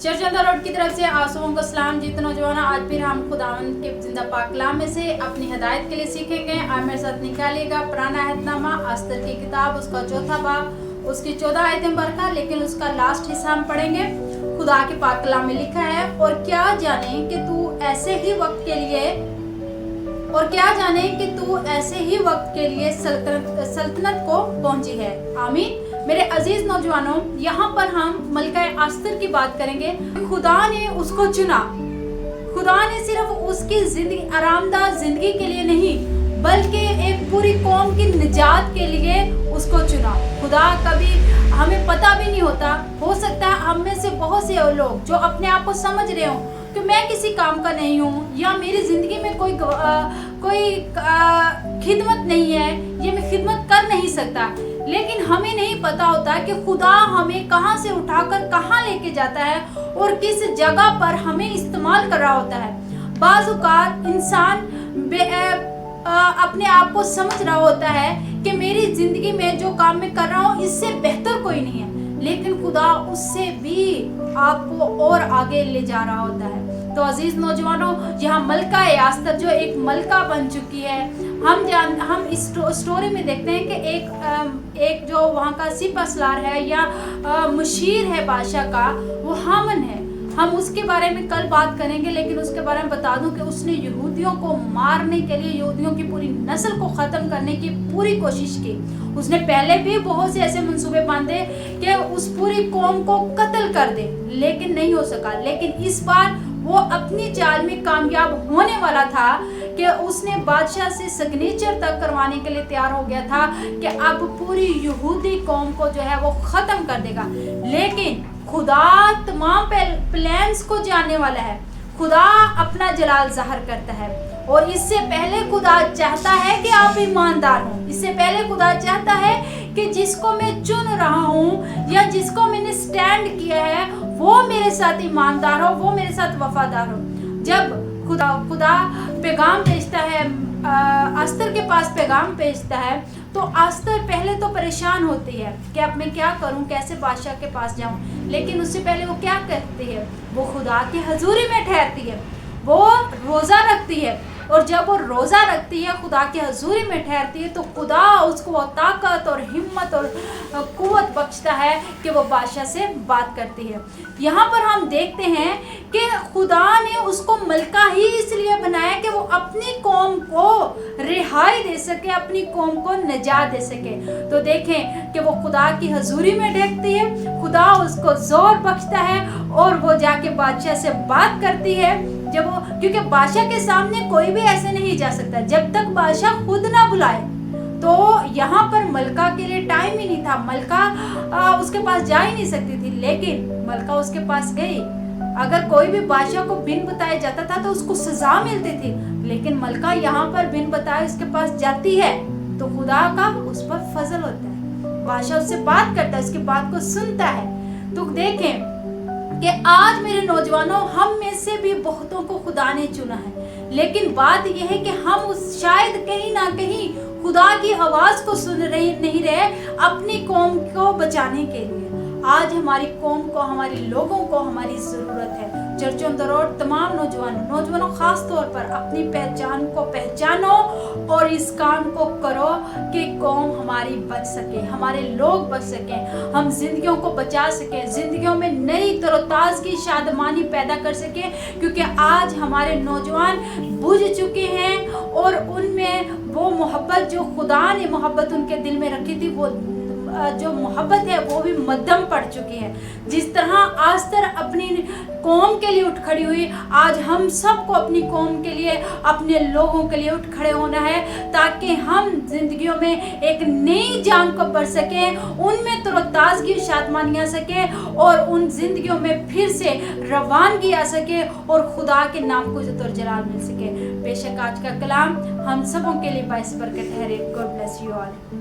Church on the road की तरफ से आंसुओं को सलाम। जीत नौजवान, आज फिर हम खुदावंद के जिंदा पाक कलाम में से अपनी हिदायत के लिए सीखेंगे। आप मेरे साथ निकालिएगा पुराना अहदनामा अस्तर की किताब, उसका चौथा बाब, उसकी 14 आयतें पढ़कर, लेकिन उसका लास्ट हिस्सा हम पढ़ेंगे। खुदा के पाक कलाम में लिखा है, और क्या जाने कि तू ऐसे ही वक्त के लिए सल्तनत को पहुंची है। आमीन। मेरे अजीज नौजवानों, यहाँ पर हम मलका अस्तर की बात करेंगे। खुदा ने उसको चुना। खुदा ने सिर्फ उसकी जिंदगी, आरामदाह जिंदगी के लिए नहीं, बल्कि एक पूरी कौम की निजात के लिए उसको चुना। खुदा कभी हमें पता भी नहीं होता, हो सकता है हम में से बहुत से लोग जो अपने आप को समझ रहे हो कि मैं किसी काम का नहीं हूँ, या मेरी जिंदगी में कोई खिदमत नहीं है, ये मैं खिदमत कर नहीं सकता, लेकिन हमें नहीं पता होता कि खुदा हमें कहाँ से उठाकर कहाँ लेके जाता है और किस जगह पर हमें इस्तेमाल कर रहा होता है। बाज़ औक़ात इंसान अपने आप को समझ रहा होता है कि मेरी जिंदगी में जो काम मैं कर रहा हूँ इससे बेहतर कोई नहीं है, लेकिन खुदा उससे भी आपको और आगे ले जा रहा होता है। तो अजीज नौजवानों, यहाँ मलका अस्तर जो एक मलका बन चुकी है, हम इस स्टोरी में देखते हैं कि एक जो वहाँ का सिपहसालार है या मुशीर है बादशाह का, वो हामन है। हम उसके बारे में कल बात करेंगे, लेकिन उसके बारे में बता दूं कि उसने यहूदियों को मारने के लिए, यहूदियों की पूरी नस्ल को ख़त्म करने की पूरी कोशिश की। उसने पहले भी बहुत से ऐसे मंसूबे बांधे कि उस पूरी कौम को कत्ल कर दे, लेकिन नहीं हो सका। लेकिन इस बार वो अपनी चाल में कामयाब होने वाला था कि उसने बादशाह से सिग्नेचर तक करवाने के लिए तैयार हो गया था कि अब पूरी यहूदी कौम को जो है वो ख़त्म कर देगा। लेकिन खुदा तमाम प्लान्स को जानने वाला है। खुदा अपना जलाल ज़ाहिर करता है, और इससे पहले खुदा चाहता है कि आप ईमानदार हों। इससे पहले खुदा चाहता है कि जिसको मैं चुन रहा हूँ या जिसको मैंने स्टैंड किया है वो मेरे साथ ईमानदार हो, वो मेरे साथ वफादार हो। जब खुदा पैगाम भेजता है, अस्तर के पास पैगाम भेजता है, तो अस्तर पहले तो परेशान होती है कि अब मैं क्या करूं, कैसे बादशाह के पास जाऊं। लेकिन उससे पहले वो क्या करती है, वो खुदा की हजूरी में ठहरती है, वो रोज़ा रखती है। और जब वो रोज़ा रखती है, खुदा की हजूरी में ठहरती है, तो खुदा उसको ताकत और हिम्मत और कुव्वत बख्शता है कि वो बादशाह से बात करती है। यहाँ पर हम देखते हैं कि खुदा ने उसको मलका ही इसलिए बनाया कि वो अपनी कौम को रिहाई दे सके, अपनी कौम को निजात दे सके। तो देखें कि वो खुदा की हजूरी में ठहरती है, खुदा उसको जोर बख्शता है और वो जाके बादशाह से बात करती है। जब वो, क्योंकि बादशाह के सामने कोई भी ऐसे नहीं जा सकता जब तक बादशाह खुद ना बुलाए। तो यहाँ पर मलका के लिए टाइम ही नहीं था, मलका उसके पास जा ही नहीं सकती थी, लेकिन मलका उसके पास गई। अगर कोई भी बादशाह को बिन बताए जाता था तो उसको सजा मिलती थी, लेकिन मलका यहाँ पर बिन बताए उसके पास जाती है तो खुदा का उस पर फजल होता है। बादशाह उससे बात करता है, उसकी बात को सुनता है। तो देखें कि आज मेरे नौजवानों, हम में से भी बहुतों को खुदा ने चुना है, लेकिन बात यह है कि हम शायद कहीं ना कहीं खुदा की आवाज़ को सुन नहीं रहे अपनी कौम को बचाने के लिए। आज हमारी कौम को, हमारे लोगों को हमारी ज़रूरत है। चर्च ऑन द रोड तमाम नौजवानों खास तौर पर अपनी पहचान को पहचानो और इस काम को करो कि कौम हमारी बच सके, हमारे लोग बच सकें, हम जिंदगियों को बचा सकें, जिंदगियों में नई तरोताज़गी, शादमानी पैदा कर सकें। क्योंकि आज हमारे नौजवान बुझ चुके हैं और उनमें वो मोहब्बत जो खुदा ने मोहब्बत उनके दिल में रखी थी, वो जो मोहब्बत है वो भी मध्यम पड़ चुकी है। जिस तरह अस्तर अपनी कौम के लिए उठ खड़ी हुई, आज हम सबको अपनी कौम के लिए, अपने लोगों के लिए उठ खड़े होना है, ताकि हम जिंदगियों में एक नई जान को बढ़ सकें, उनमें तरोताज़गी शादमानी आ सके और उन जिंदगियों में फिर से रवानगी आ सके और खुदा के नाम को इज़्ज़त और जलाल मिल सके। बेशक आज का कलाम हम सबों के लिए बाइस बरकत ठहरे। God bless you all.